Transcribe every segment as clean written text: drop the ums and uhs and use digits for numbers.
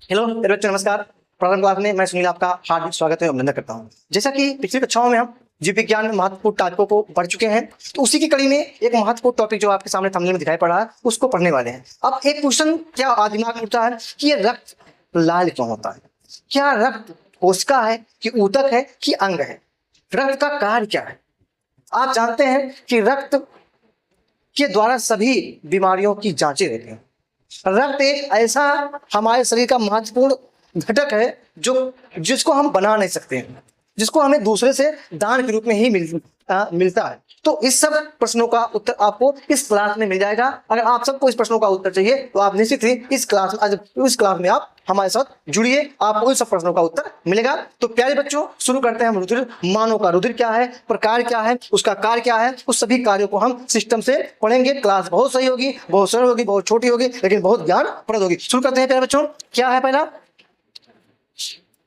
Hello मेरे बच्चों, नमस्कार। प्रारंभ क्लास में मैं सुनील आपका हार्दिक स्वागत है, अभिनंदन करता हूं। जैसा कि पिछली कक्षाओं में हम जीव विज्ञान में महत्वपूर्ण टॉपिकों को पढ़ चुके हैं, तो उसी की कड़ी में एक महत्वपूर्ण टॉपिक जो आपके सामने थंबनेल में दिखाई पड़ रहा है उसको पढ़ने वाले हैं। अब एक क्वेश्चन क्या दिमाग में उठता है कि ये रक्त लाल क्यों होता है? क्या रक्त कोशिका है कि ऊतक है कि अंग है? रक्त का कार्य क्या है? आप जानते हैं कि रक्त के द्वारा सभी बीमारियों की जांचें होती हैं। रक्त एक ऐसा हमारे शरीर का महत्वपूर्ण घटक है जिसको हम बना नहीं सकते हैं, जिसको हमें दूसरे से दान के रूप में ही मिलता है। तो इस सब प्रश्नों का उत्तर आपको इस क्लास में मिल जाएगा। अगर आप सबको इस प्रश्नों का उत्तर चाहिए तो आप निश्चित ही इस क्लास में आप हमारे साथ जुड़िए, आपको इस सब प्रश्नों का उत्तर मिलेगा। तो प्यारे बच्चों, शुरू करते हैं हम रुधिर मानव का। रुधिर क्या है, प्रकार क्या है, उसका कार्य क्या है, उस सभी कार्यों को हम सिस्टम से पढ़ेंगे। क्लास बहुत सही होगी, बहुत सरल होगी, बहुत छोटी होगी, लेकिन बहुत ज्ञानप्रद होगी। शुरू करते हैं प्यारे बच्चों। क्या है पहला,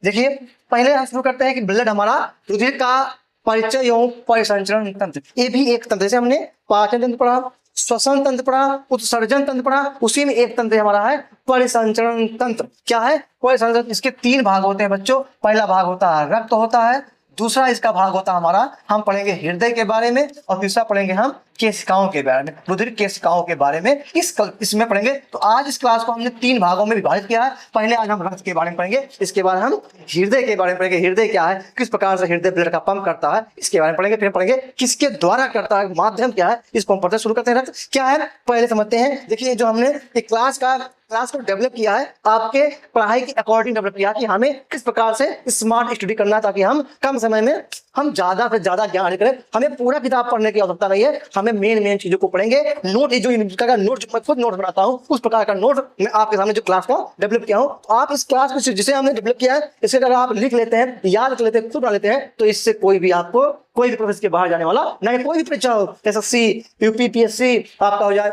देखिए पहले हम शुरू करते हैं कि ब्लड हमारा रुधिर का परिचय एवं परिसंचरण तंत्र। ये भी एक तंत्र, जैसे हमने पाचन तंत्र पढ़ा, श्वसन तंत्र पढ़ा, उत्सर्जन तंत्र पढ़ा, उसी में एक तंत्र हमारा है परिसंचरण तंत्र। क्या है परिसंचरण? इसके तीन भाग होते हैं बच्चों। पहला भाग होता है रक्त होता है, दूसरा इसका भाग होता है हमारा, हम पढ़ेंगे हृदय के बारे में, और तीसरा पढ़ेंगे हम केशिकाओं के बारे में, रुधिर केशिकाओं के बारे में इसमें पढ़ेंगे। तो आज इस क्लास को हमने तीन भागों में विभाजित किया है। पहले आज हम रक्त के बारे में पढ़ेंगे, इसके बाद हम हृदय के बारे में पढ़ेंगे। हृदय क्या है, किस प्रकार से हृदय ब्लड का पंप करता है, इसके बारे में पढ़ेंगे। फिर पढ़ेंगे किसके द्वारा करता है, माध्यम क्या है, इसको हम पढ़ते शुरू करते हैं। रक्त क्या है पहले समझते हैं। देखिए जो हमने एक क्लास को डेवलप किया है, आपके पढ़ाई के अकॉर्डिंग डेवलप किया कि हमें किस प्रकार से स्मार्ट स्टडी करना है, ताकि हम कम समय में हम ज्यादा से ज्यादा ज्ञान करें। हमें पूरा किताब पढ़ने की आवश्यकता नहीं है, हमें मेन चीजों को पढ़ेंगे। नोट जो मैं खुद नोट बनाता हूँ, उस प्रकार का नोट मैं आपके सामने जो क्लास का डेवलप किया हूँ, तो आप इस क्लास को जिसे हमने डेवलप किया है, इसे अगर आप लिख लेते हैं, याद कर लेते हैं, खुद बना लेते हैं, तो इससे कोई भी प्रोफेसर के बाहर जाने वाला नहीं। कोई भी परीक्षा हो, एसएससी, यूपीपीएससी आपका हो जाए,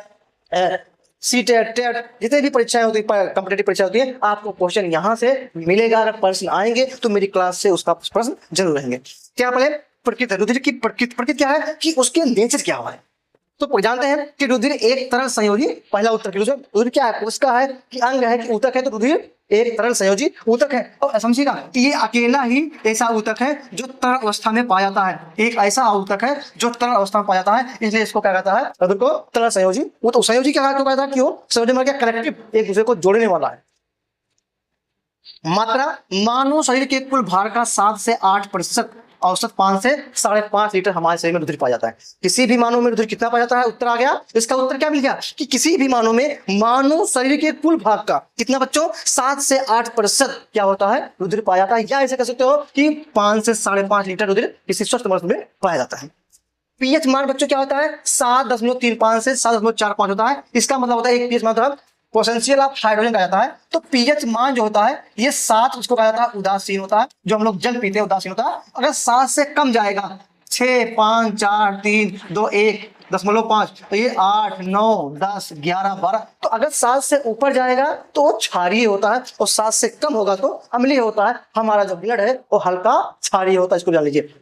सीटेट, टेट, जितने भी परीक्षाएं होती है, कॉम्पिटिटिव परीक्षा होती है, आपको क्वेश्चन यहां से मिलेगा। अगर प्रश्न आएंगे तो मेरी क्लास से उसका प्रश्न जरूर रहेंगे। क्या पहले प्रकृति, रुधिर की प्रकृति क्या है कि उसके नेचर क्या है। तो जानते हैं कि रुधिर एक तरल संयोजी, पहला उत्तर की रुधिर क्या है, उसका है कि अंग है कि ऊतक है। तो रुधिर एक तरल संयोजी ऊतक है। और समझिएगा कि ये अकेला ही ऐसा ऊतक है जो तरल अवस्था में पाया जाता है। एक ऐसा ऊतक है जो तरल अवस्था में पाया जाता है, इसलिए इसको क्या कहता है, रुधिर को तरल संयोजी। वो तो संयोजी क्या कहता है, क्यों संयोजी मतलब क्या, कनेक्टिव, एक दूसरे को जोड़ने वाला है। मात्रा, मानव शरीर के कुल भार का 7 से 8% औसत 5 से 5.5 लीटर हमारे शरीर में रुधिर पाया जाता है। किसी भी मानव में रुधिर कितना पाया जाता है, उत्तर आ गया। इसका उत्तर क्या मिल गया कि किसी भी मानव में, मानव शरीर के कुल भाग का कितना बच्चों, 7 से 8% क्या होता है, रुधिर पाया जाता है। या ऐसे कह सकते हो कि 5 से 5.5 लीटर रुधिर किसी स्वस्थ मनुष्य में पाया जाता है। पीएच मान बच्चों क्या होता है, 7.35 से 7.45 होता है। इसका मतलब होता है एक पीएच मान होता है पोटेंशियल ऑफ हाइड्रोजन कहा जाता है। तो पीएच मान जो होता है ये 7, उसको कहा जाता है उदासीन होता है। जो हम लोग जल पीते हैं उदासीन होता है। अगर 7 से कम जाएगा, 6, 5, 4, 3, 2, 1.5, तो ये 8, 9, 10, 11, 12। तो अगर 7 से ऊपर जाएगा तो वो क्षारीय होता है, और 7 से कम होगा तो अम्लीय होता है। हमारा जो ब्लड है वो हल्का क्षारीय होता है, इसको जान लीजिए।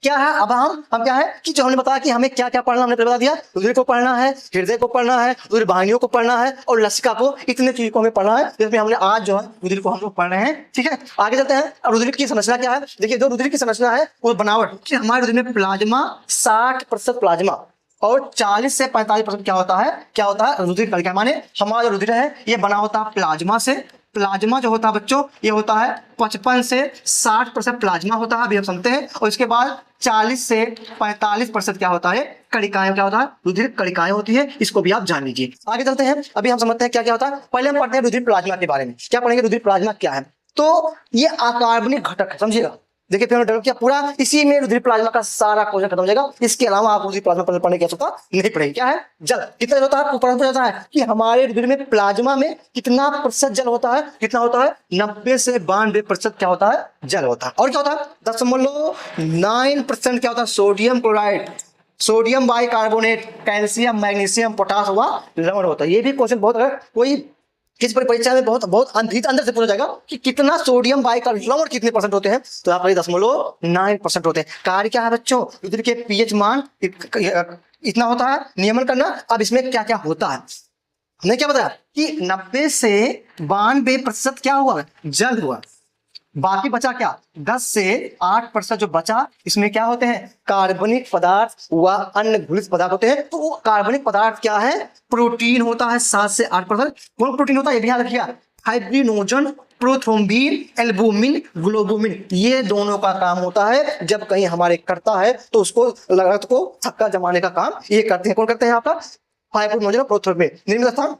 क्या है अब हम क्या है कि जो हमने बताया कि हमें क्या क्या पढ़ना, हमने बता दिया। रुधिर को पढ़ना है, हृदय को पढ़ना है, रुधिर वाहिनियों को पढ़ना है, और लसिका को, इतने चीज को हमें पढ़ना है, जिसमें हमने आज जो है रुधिर को हम लोग पढ़ रहे हैं। ठीक है, आगे चलते हैं। अब रुधिर की संरचना क्या है, देखिए जो रुधिर की संरचना है वो बनावट कि हमारे रुधिर में प्लाज्मा 60% प्लाज्मा और 40 से 45% क्या होता है रुधिर कणिका। माने हमारा जो रुधिर है ये बना होता है प्लाज्मा से। प्लाज्मा जो होता है बच्चों ये होता है 55 से 60% प्लाज्मा होता है, अभी हम समझते हैं। और इसके बाद 40 से 45% क्या होता है, कणिकाएं, क्या होता है, रुधिर कणिकाएं होती है। इसको भी आप जान लीजिए। आगे चलते हैं, अभी हम समझते हैं क्या क्या होता है। पहले हम पढ़ते हैं रुधिर प्लाज्मा के बारे में। क्या पढ़ेंगे, रुधिर प्लाज्मा क्या है। तो ये अकार्बनिक घटक है, समझिएगा। देखिए फिर डेवलप किया पूरा, इसी में रुधिर प्लाज्मा का सारा क्वेश्चन खत्म हो जाएगा। इसके अलावा आप रुधिर प्लाज्मा पढ़ने की आवश्यकता नहीं पड़ेगी। क्या है, जल कितना होता है, ऊपर जाता है कि हमारे रुधिर में प्लाज्मा में कितना प्रतिशत जल होता है, कितना होता है, 90 से 92% क्या होता है, जल होता है। और क्या होता है, 0.9% क्या होता है, sodium chloride, sodium bicarbonate, calcium, magnesium, potash हुआ लवण होता है। ये भी क्वेश्चन बहुत, अगर कोई किस परीक्षा में बहुत अंदर से पूछा जाएगा कि कितना सोडियम बाइकार्बोनेट कितने % होते हैं, तो यहाँ पर 0.9% होते हैं। कार्य क्या है बच्चों, रुधिर के पीएच मान इतना होता है, नियमन करना। अब इसमें क्या क्या होता है, हमने क्या बताया कि 90 से 92% क्या हुआ, जल हुआ। बाकी बचा क्या, 10 से 8% जो बचा, इसमें क्या होते हैं, कार्बनिक पदार्थ व अन्य घुलित पदार्थ होते हैं। तो वो कार्बनिक पदार्थ क्या है, प्रोटीन होता है 7 से 8%। कौन प्रोटीन होता है, ये ध्यान रखिएगा, फाइब्रिनोजन, प्रोथ्रोम्बिन, एल्बुमिन, ग्लोबुमिन, ये दोनों का काम होता है जब कहीं हमारे करता है तो उसको रक्त को थक्का जमाने का काम ये करते हैं। कौन करते हैं आपका, फाइब्रिनोजन, प्रोथ्रोम्बिन। निर्मित स्थान,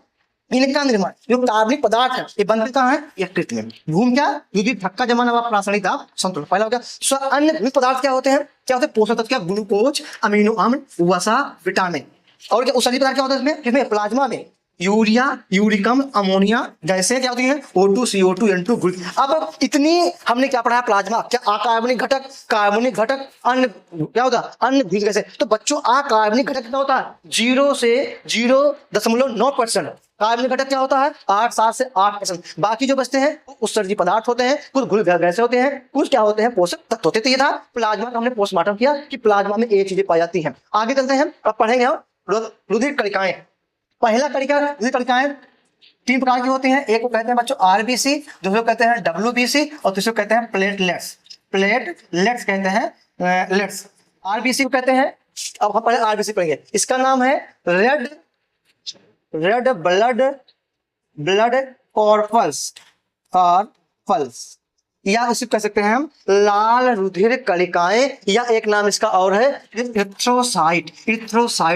इनका निर्माण, जो कार्बनिक पदार्थ है ये बनते कहाँ है, यकृत में। भूम क्या, क्योंकि थक्का जमाना व प्रासंगिक दाब संतुलन। पहला हो गया। अन्य घनिष्ठ पदार्थ क्या होते हैं, क्या होते हैं, पोषक तत्व क्या, ग्लूकोज, अमीनो अम्ल, वसा, विटामिन। और क्या औषधीय पदार्थ क्या होता है इसमें, किसमें, प्लाज्मा में, यूरिया, यूरिकम, अमोनिया, जैसे क्या होती है, O2, CO2, N2, ग्लूकोज। अब इतनी हमने क्या पढ़ा है, प्लाज्मा क्या, अकार्बनिक घटक, कार्बनिक घटक, अन्य क्या होता है, अन्य घटक। जैसे तो बच्चों अकार्बनिक घटक कितना होता है, 0 से 0.9%। कार्बनिक घटक क्या होता है, 7 से 8%। बाकी जो बचते हैं वो उत्सर्जी पदार्थ होते हैं, कुछ घुल गैसें होते हैं, कुछ क्या होते हैं, पोषक तत्व होते हैं। तो ये था प्लाज्मा का, हमने पोस्टमार्टम किया कि प्लाज्मा में ये चीजें पाई जाती हैं। आगे चलते हैं, अब पढ़ेंगे हम रुधिर कणिकाएं। पहला कणिका, रुधिर कणिकाएं 3 प्रकार की होती हैं। एक को कहते हैं बच्चों आरबीसी, दूसरे को कहते हैं डब्ल्यूबीसी और तीसरे को कहते हैं प्लेटलेट्स। प्लेटलेट्स कहते हैं, लेट्स। आरबीसी को कहते हैं, अब हम पहले आरबीसी पढ़ेंगे। इसका नाम है रेड ब्लड कॉर्पस और पल्स, या इसे कह सकते हैं हम लाल रुधिर कणिकाएं, या एक नाम इसका और है इरिथ्रोसाइट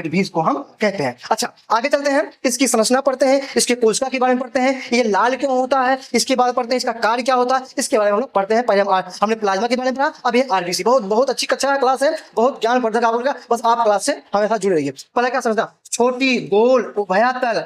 भी इसको हम कहते हैं। अच्छा आगे चलते हैं, इसकी संरचना पढ़ते हैं, इसके कोशिका के बारे में पढ़ते हैं, ये लाल क्यों होता है, इसके बाद पढ़ते हैं इसका कार्य क्या होता है, इसके बारे में हम लोग पढ़ते हैं। पहले हमने प्लाज्मा के बारे में पढ़ा, अब ये आरबीसी। बहुत अच्छी कक्षा क्लास है, बहुत ज्ञानवर्धक आप लोगों का, बस आप क्लास से हमेशा जुड़े रहिए। पहले क्या समझना, छोटी गोल उभयतल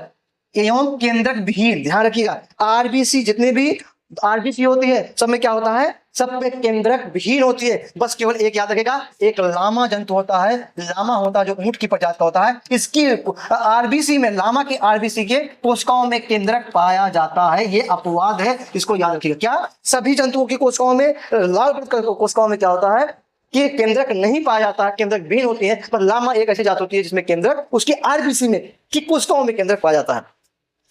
एवं केंद्रक विहीन, ध्यान रखिएगा, आरबीसी जितने भी आरबीसी होती है सब में क्या होता है, सब पे केंद्रक विहीन होती है। बस केवल एक याद रखेगा, एक लामा जंतु होता है, लामा होता है जो ऊंट की प्रजाति का होता है, इसकी आरबीसी में, लामा के आरबीसी के कोशिकाओं में केंद्रक पाया जाता है। ये अपवाद है, इसको याद रखिएगा। क्या, सभी जंतुओं की कोशिकाओं में, लाल कोशिकाओं में क्या होता है कि केंद्रक नहीं पाया जाता है, केंद्रक विहीन होती है। पर लामा एक ऐसी जात होती है जिसमें केंद्रक, उसकी आरबीसी में की कोशिकाओं में केंद्रक पाया जाता है।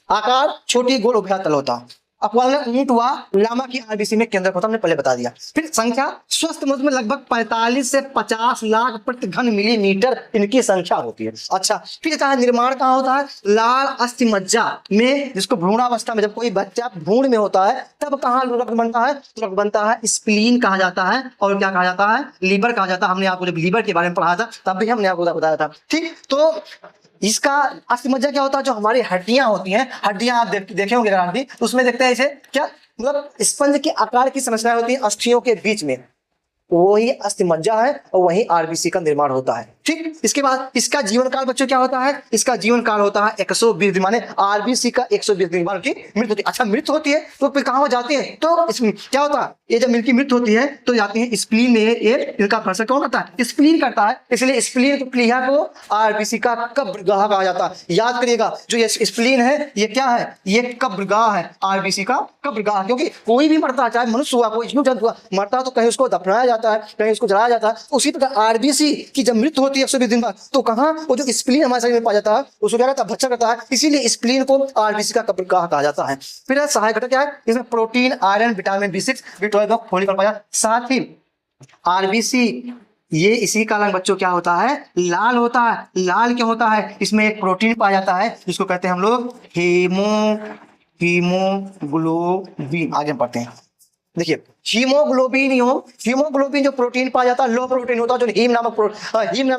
आकार छोटी गोल उभयतल होता है। अपवाद ऊंट व लामा की आरबीसी में केंद्रक होता है, हमने पहले बता दिया। फिर संख्या, स्वस्थ मनुष्य में लगभग 45 से 50 लाख प्रति घन मिलीमीटर इनकी संख्या होती है। अच्छा, फिर कहा निर्माण कहाँ होता है, लाल अस्थिमज्जा में, जिसको भ्रूणावस्था में, जब कोई बच्चा भ्रूण में होता है तब कहाँ रक्त बनता है, रक्त बनता है, स्प्लीन कहा जाता है, और क्या कहा जाता है, लीवर कहा जाता है। हमने आपको जब लीवर के बारे में पढ़ा था तब भी हमने आपको बताया था। ठीक, तो इसका अस्थिमज्जा क्या होता है, जो हमारी हड्डियां होती हैं, हड्डियां आप देखे होंगे अगर भी, तो उसमें देखते हैं इसे क्या, मतलब स्पंज के आकार की संरचना होती है अस्थियों के बीच में, वही अस्थिमज्जा है और वही आरबीसी का निर्माण होता है। ठीक, इसके बाद इसका जीवन काल बच्चों क्या होता है, इसका जीवन काल होता है 120 दिन, माने आरबीसी का 120 दिन बाद की मृत्यु होती है। अच्छा, मृत्यु होती है तो फिर कहां जाती है, तो इसमें क्या होता है, ये जब मिल्की मृत्यु होती है तो जाती है स्प्लीन में। ये इनका फंक्शन कौन करता है, स्प्लीन करता है, इसलिए स्प्लीन क्रिया को आरबीसी का कब्रगाह कहा जाता है। याद करिएगा, जो ये स्प्लीन है ये क्या है, ये कब्रगाह है, आरबीसी का कब्रगाह। क्योंकि कोई भी मरता है, चाहे मनुष्य हुआ, कोई जीव जंतु हुआ, मरता है तो कहीं उसको दफनाया जाता है, कहीं उसको जलाया जाता है। उसी प्रकार आरबीसी की जब मृत्यु होती है 120 दिन बाद, तो कहाँ, वो जो स्प्लीन हमारे शरीर में पाया जाता है उसको क्या करता है, भक्षा करता है, इसीलिए स्प्लीन को आरबीसी का कब्रगाह कहा जाता है। फिर सहायक घटक क्या है, इसमें protein, iron, vitamin B6, B12, folic पाया। साथ ही आरबीसी ये इसी का रंग बच्चों क्या होता है, लाल होता है। लाल क्या होता है, इसमें एक प्रोटीन पाया जाता है जिसको कहते हैं हम लोग हीमोग्लोबिन। आगे पढ़ते हैं, देखिए हीमोग्लोबिन जो प्रोटीन पाया जाता है, लो प्रोटीन होता है, जो हीम नामक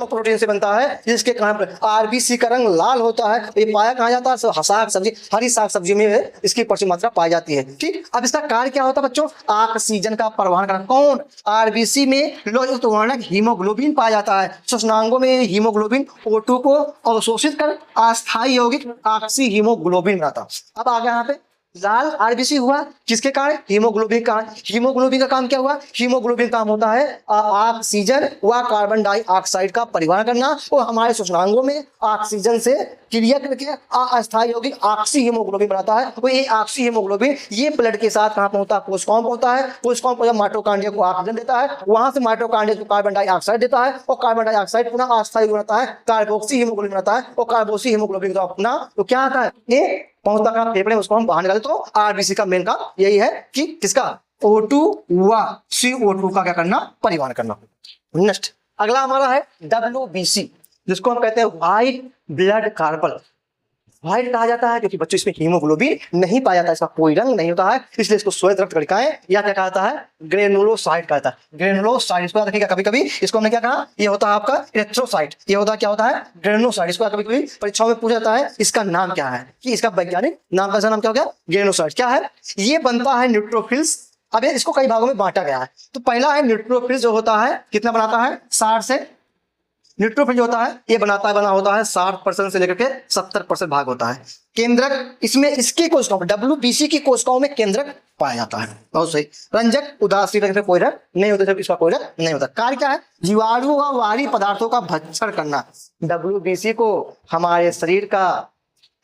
प्रोटीन से बनता है, जिसके कारण आरबीसी का रंग लाल होता है। ये पाया कहाँ जाता है, साग सब्जी, हरी साग सब्जी में इसकी प्रचुर मात्रा पाई जाती है। ठीक, अब इसका कार्य क्या होता है बच्चों, ऑक्सीजन का परिवहन करना। कौन, आरबीसी में लोहित वर्णक हीमोग्लोबिन पाया जाता है। श्वसनांगों में हीमोग्लोबिन O2 को अवशोषित कर अस्थायी यौगिक ऑक्सी हीमोग्लोबिन बनाता। अब आगे यहाँ पे लाल आरबीसी हुआ किसके कारण? हीमोग्लोबिन का। हीमोग्लोबिन का काम क्या हुआ? हीमोग्लोबिन काम होता है ऑक्सीजन व कार्बन डाइऑक्साइड का परिवहन करना और हमारे श्वसनांगों में ऑक्सीजन से क्रिया करके अस्थायी यौगिक ऑक्सी हीमोग्लोबिन बनाता है। तो ये ऑक्सी हीमोग्लोबिन ये ब्लड के साथ कहाँ पहुंचता है? कोशिकाओं में होता है। कोशिकाओं को जब माइटोकॉन्ड्रिया को ऑक्सीजन देता है, वहां से माइटोकॉन्ड्रिया को कार्बन डाइऑक्साइड देता है और कार्बन डाइऑक्साइड पुनः अस्थायी बनाता है, कार्बोक्सी हीमोग्लोबिन बनाता है और कार्बोक्सी हीमोग्लोबिन का अपना तो क्या आता है? ये पहुंचता का फेफड़े में, उसको हम बाहर निकालते। तो आरबीसी का मेन काम यही है कि किसका? O2 व CO2 का क्या करना? परिवहन करना। नेक्स्ट अगला हमारा है WBC, जिसको हम कहते हैं व्हाइट ब्लड कार्बल। व्हाइट कहा जाता है क्योंकि बच्चों इसमें हीमोग्लोबिन नहीं पाया जाता है, इसका कोई रंग नहीं होता है, इसलिए इसको श्वेत रक्त कणिकाएं या क्या कहता है? ग्रेनुलोसाइट कहता है। ग्रेनुलोसाइट इसको रखिएगा कभी कभी, इसको हमने क्या कहा? ये होता है आपका इरिथ्रोसाइट। ये होता क्या होता है? ग्रेनुलोसाइट। इसको कभी कभी परीक्षाओं में पूछा जाता है इसका नाम क्या है, कि इसका वैज्ञानिक नाम का नाम क्या हो गया? ग्रेनुलोसाइट। क्या है ये? बनता है न्यूट्रोफिल्स। अब इसको कई भागों में बांटा गया है। तो पहला है न्यूट्रोफिल्स, जो होता है कितना बनाता है? 60 से न्यूट्रोफिल जो होता है ये बना होता है 60% से लेकर के 70% भाग होता है। केंद्रक इसमें इसकी कोशिकाओं में WBC की कोशिकाओं में केंद्रक पाया जाता है। बहुत सही। रंजक उदासीन रंग में कोई रंग नहीं होता, जब इसका कोई रंग नहीं होता। कार्य क्या है? जीवाणु व बाहरी पदार्थों का भक्षण करना। WBC को हमारे शरीर का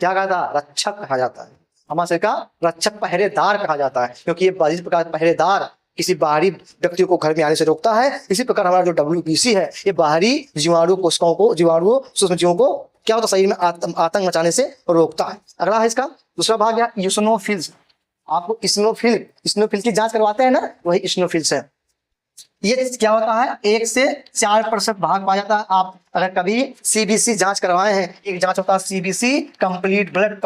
क्या कहा था? रक्षक कहा जाता है। हमारे शरीर का रक्षक, पहरेदार कहा जाता है, क्योंकि ये इस प्रकार पहरेदार किसी बाहरी व्यक्ति को घर में आने से रोकता है। इसी प्रकार हमारा जो WBC है ये बाहरी जीवाणु कोशिकाओं को, जीवाणु सूक्ष्म जीवों को क्या होता है? शरीर में आतंक मचाने से रोकता है। अगला है इसका दूसरा भाग है यूसिनोफिल्स। आपको इस्नोफिल की जांच करवाते हैं ना, वही इस्नोफिल्स है। ये क्या होता है? 1 से 4% भाग पाया जाता है। आप अगर कभी CBC जांच करवाए हैं, एक जांच होता है CBC कंप्लीट ब्लड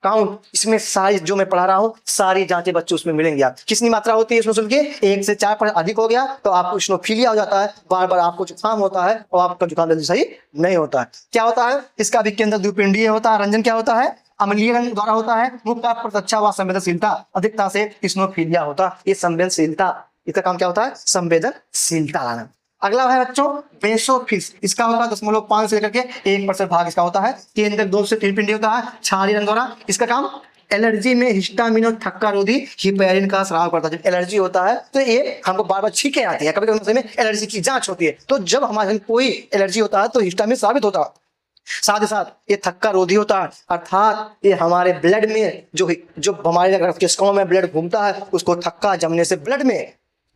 काउंट, इसमें सारी जो मैं पढ़ा रहा हूँ सारी जांचें बच्चों उसमें मिलेंगी। आप कितनी मात्रा होती है इस्नोफिल की? 1 से 4% अधिक हो गया तो आपको इस्नोफिलिया हो जाता है, बार बार आपको जुकाम होता है और आपका जुकाम जल्दी सही नहीं होता है। क्या होता है? इसका भी केंद्र द्विपिंडीय होता है। रंजन क्या होता है? अम्लीय रंग द्वारा होता है। मुख्य प्रत्यक्षा व संवेदनशीलता अधिकता से इस्नोफिलिया होता है। ये संवेदनशीलता, इसका काम क्या होता है? संवेदनशीलता लाना। अगला है बच्चों बेसोफिल्स। इसका होता है 0.5 से लेकर के 1% भाग इसका होता है। केंद्र 2 से 3 पिंडी होता है, क्षारीय रंग द्वारा। इसका काम एलर्जी में हिस्टामिन और थक्का रोधी हिपेरिन का स्राव करता है। जब एलर्जी होता है तो ये हमको बार बार छींकें आती है, कभी कभी में एलर्जी की जांच होती है, तो जब हमारे कोई एलर्जी होता है तो हिस्टामिन साबित होता है। साथ ही साथ ये थक्का रोधी होता है, अर्थात ये हमारे ब्लड में जो हमारे रक्त कोशिकाओं में ब्लड घूमता है उसको थक्का जमने से ब्लड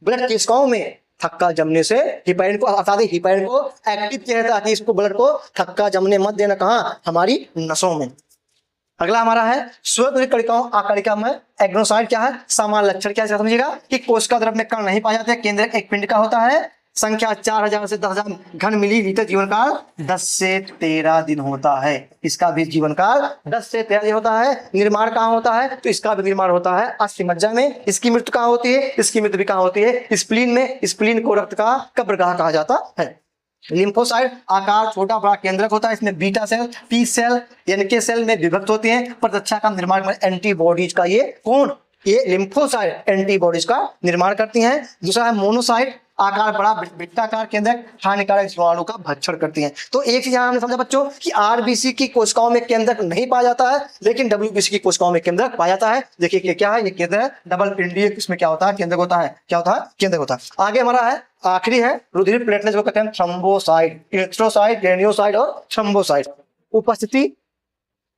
कोशिकाओं में थक्का जमने से हिपेरिन को, अर्थात हिपेरिन को एक्टिव किया जाता है ताकि इसको ब्लड को थक्का जमने मत देना। कहाँ? हमारी नसों में। अगला हमारा है श्वेत कणिकाओं आकणिका में एग्नोसाइट। क्या है? सामान्य लक्षण क्या है समझिएगा कि कोशिका द्रव्य में कण नहीं पाए जाते। केंद्र एक पिंड का होता है। संख्या 4000 से 10,000 घन मिलीलीटर। जीवन काल 10 से 13 दिन होता है। इसका भी जीवन काल 10 से 13 दिन होता है। निर्माण कहाँ होता है? तो इसका भी निर्माण होता है अस्थिमज्जा में। इसकी मृत्यु कहाँ होती है? इसकी मृत्यु भी कहाँ होती है? स्प्लीन में। स्प्लीन को रक्त का कब्रगाह कहा जाता है। लिम्फोसाइट आकार छोटा बड़ा केंद्रक होता है। इसमें beta cell, P cell, NK cell में विभक्त होती है। प्रतिरक्षा का निर्माण एंटीबॉडीज का ये कौन? ये लिम्फोसाइट एंटीबॉडीज का निर्माण करती हैं। दूसरा है मोनोसाइट, आकार बड़ा वृत्ताकार केंद्रक, हानिकारक जीवाणु का भक्षण करती हैं। तो एक चीज यहाँ हमने समझा बच्चों कि RBC की कोशिकाओं में केंद्रक नहीं पाया जाता है, लेकिन WBC की कोशिकाओं में केंद्रक पाया जाता है। देखिए ये क्या है? ये केंद्र है डबल पिंडीय। इसमें क्या होता है? केंद्रक होता है। क्या होता है? केंद्रक होता है। आगे हमारा है आखिरी है रुधिर प्लेटलेट, जो कहते हैं थ्रोम्बोसाइट, इरिथ्रोसाइट, ग्रेन्योसाइट और थ्रोम्बोसाइट। उपस्थिति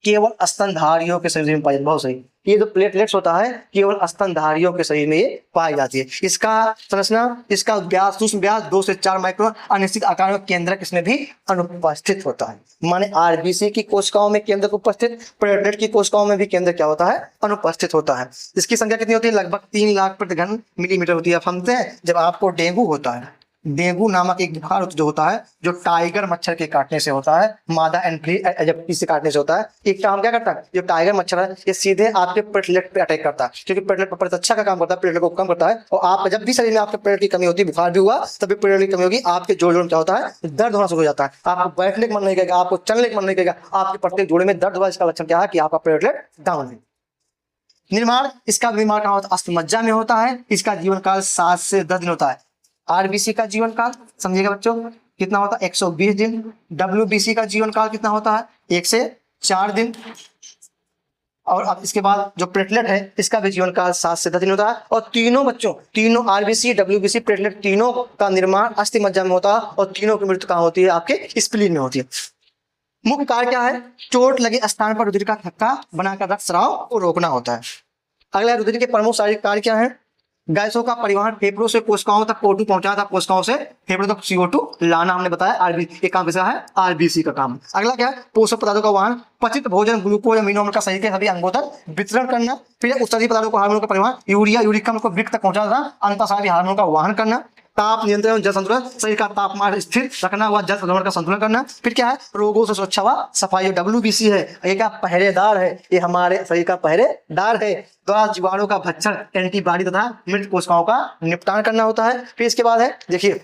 केवल स्तनधारियों के शरीर में पाई जाती है। बहुत सही। ये जो प्लेटलेट्स होता है केवल स्तनधारियों के शरीर में ये पाई जाती है। इसका संरचना, इसका व्यास, सूक्ष्म व्यास 2 से 4 माइक्रोन, अनिश्चित आकार में केंद्रक इसमें भी अनुपस्थित होता है। माने RBC की कोशिकाओं में केंद्रक उपस्थित, प्लेटलेट की कोशिकाओं में भी केंद्रक क्या होता है? अनुपस्थित होता है। इसकी संख्या कितनी होती है? लगभग 3 लाख प्रति घन मिलीमीटर होती है। आप समझते हैं जब आपको डेंगू होता है, डेंगू नामक एक बुखार जो होता है जो टाइगर मच्छर के काटने से होता है, मादा एन्फ्लुएंजा से काटने से होता है। एक काम क्या करता है? जो टाइगर मच्छर है ये सीधे आपके प्लेटलेट पे अटैक करता है, क्योंकि प्लेटलेट प्रतिरक्षा का काम करता है, प्लेटलेट को कम करता है। और आप जब भी शरीर में आपके प्लेटलेट की कमी होती है, बुखार भी हुआ तभी प्लेटलेट की कमी होगी, आपके जोड़ में क्या होता है? दर्द होना शुरू हो जाता है। आपको बैठने का मन नहीं करेगा, आपको चलने का मन नहीं करेगा, आपके प्रत्येक जोड़े में दर्द हुआ। इसका लक्षण क्या है? कि आपका प्लेटलेट डाउन है। निर्माण, इसका निर्माण कहाँ होता है? अस्थिमज्जा में होता है। इसका जीवन काल 7 से 10 दिन होता है। RBC का जीवन काल समझिएगा बच्चों कितना होता है? 120 दिन। WBC का जीवन काल कितना होता है? 1 से 4 दिन। और अब इसके बाद जो प्लेटलेट है इसका भी जीवन काल 7 से 10 दिन होता है। और तीनों आरबीसी डब्ल्यूबीसी प्लेटलेट तीनों का निर्माण अस्थि मज्जा में होता है और तीनों की मृत्यु कहाँ होती है? आपके स्प्लीन में होती है। मुख्य कार्य क्या है? चोट लगे स्थान पर रुधिर का थक्का बनाकर रक्तस्राव को रोकना होता है। अगला रुधिर के प्रमुख शारीरिक कार्य क्या है? गैसों का परिवहन फेफड़ों से कोशिकाओं तक O2 पहुंचाना था, कोशिकाओं से फेफड़ों तक CO2 लाना, हमने बताया आरबीसी ये काम कैसा है? आरबीसी का काम। अगला क्या है? पोषक पदार्थों का वहन, पचित भोजन ग्लूकोज अमीनो अम्ल का शरीर के सभी अंगों तक वितरण करना। फिर उत्सर्जित पदार्थों को हार्मोनों का परिवहन, यूरिया यूरिक अम्ल को वृक्क तक पहुंचाना था, अंतःस्रावी हार्मोन का वहन करना। ताप नियंत्रण और जल संतुलन, शरीर का तापमान स्थिर रखना हुआ, जल संतुलन का संतुलन करना। फिर क्या है? रोगों से सुरक्षा व सफाई। WBC है ये क्या? पहरेदार है, ये हमारे शरीर का पहरेदार है। द्वारा जीवाणु का भक्षण, एंटीबॉडी तथा मृत कोशिकाओं का निपटान करना होता है। फिर इसके बाद है देखिए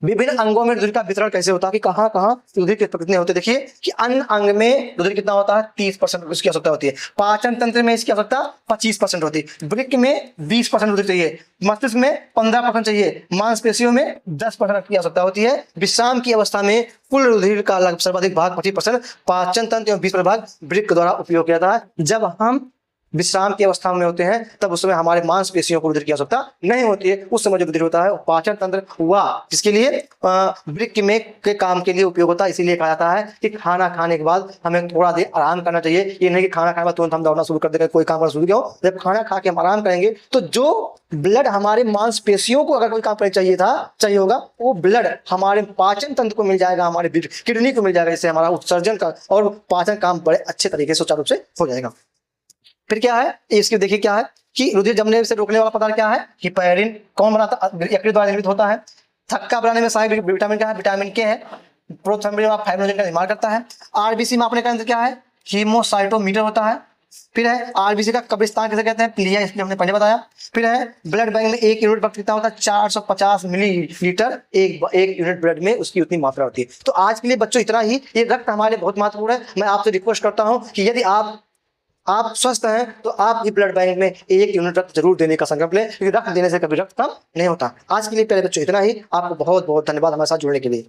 विभिन्न अंगों में रुधिर का वितरण कैसे होता है कि कहाँ कहाँ रुधिर कितने होते हैं। देखिए कि अन्न अंग में रुधिर कितना होता है? 30% उसकी आवश्यकता होती है। पाचन तंत्र में इसकी आवश्यकता 25% होती है। वृक्क में 20% रुधिर चाहिए, मस्तिष्क में 15% चाहिए, मांसपेशियों में 10% की आवश्यकता होती है। विश्राम की अवस्था में कुल रुधिर का लगभग सर्वाधिक भाग 25% पाचन तंत्र एवं 20% भाग वृक्क द्वारा उपयोग किया जाता है। जब हम विश्राम की अवस्था में होते हैं तब उस समय हमारे मांसपेशियों को रुधिर की आवश्यकता नहीं होती है, उस समय जो रुधिर होता है वो पाचन तंत्र हुआ जिसके लिए वृक्क में के काम के लिए उपयोग होता है। इसीलिए कहा जाता है कि खाना खाने के बाद हमें थोड़ा देर आराम करना चाहिए। ये नहीं कि खाना खाने के बाद तुरंत हम दौड़ना शुरू कर देंगे, कोई काम करना शुरू किया हो। जब खाना खा के हम आराम करेंगे तो जो ब्लड हमारे मांसपेशियों को अगर कोई काम करना चाहिए होगा वो ब्लड हमारे पाचन तंत्र को मिल जाएगा, हमारे किडनी को मिल जाएगा, इससे हमारा उत्सर्जन का और पाचन काम बड़े अच्छे तरीके से सुचारू रूप से हो जाएगा। फिर क्या है इसकी देखिए क्या है कि रुधिर जमने से रोकने वाला पदार्थ क्या है? हिपैरिन। कौन बनाता? यकृत द्वारा निर्मित होता है। थक्का बनाने में सहायक विटामिन क्या है? विटामिन के है। प्रोथ्रोम्बिन में फाइब्रिनोजन का निर्माण करता है। आरबीसी मापने का यंत्र क्या है? हीमोसाइटोमीटर होता है। फिर है आरबीसी का कब्रिस्तान किसे कहते हैं? प्लिया, इसलिए हमने पहले बताया। फिर है ब्लड बैंक में 1 यूनिट रक्त कितना होता है? 450 मिलीलीटर एक यूनिट ब्लड में उसकी उतनी मात्रा होती है। तो आज के लिए बच्चों इतना ही। ये रक्त हमारे बहुत महत्वपूर्ण है। मैं आपसे रिक्वेस्ट करता हूँ कि यदि आप स्वस्थ हैं तो आप भी ब्लड बैंक में 1 यूनिट रक्त जरूर देने का संकल्प लें, क्योंकि रक्त देने से कभी रक्त कम नहीं होता। आज के लिए पहले बच्चों इतना ही। आपको बहुत बहुत धन्यवाद हमारे साथ जुड़ने के लिए।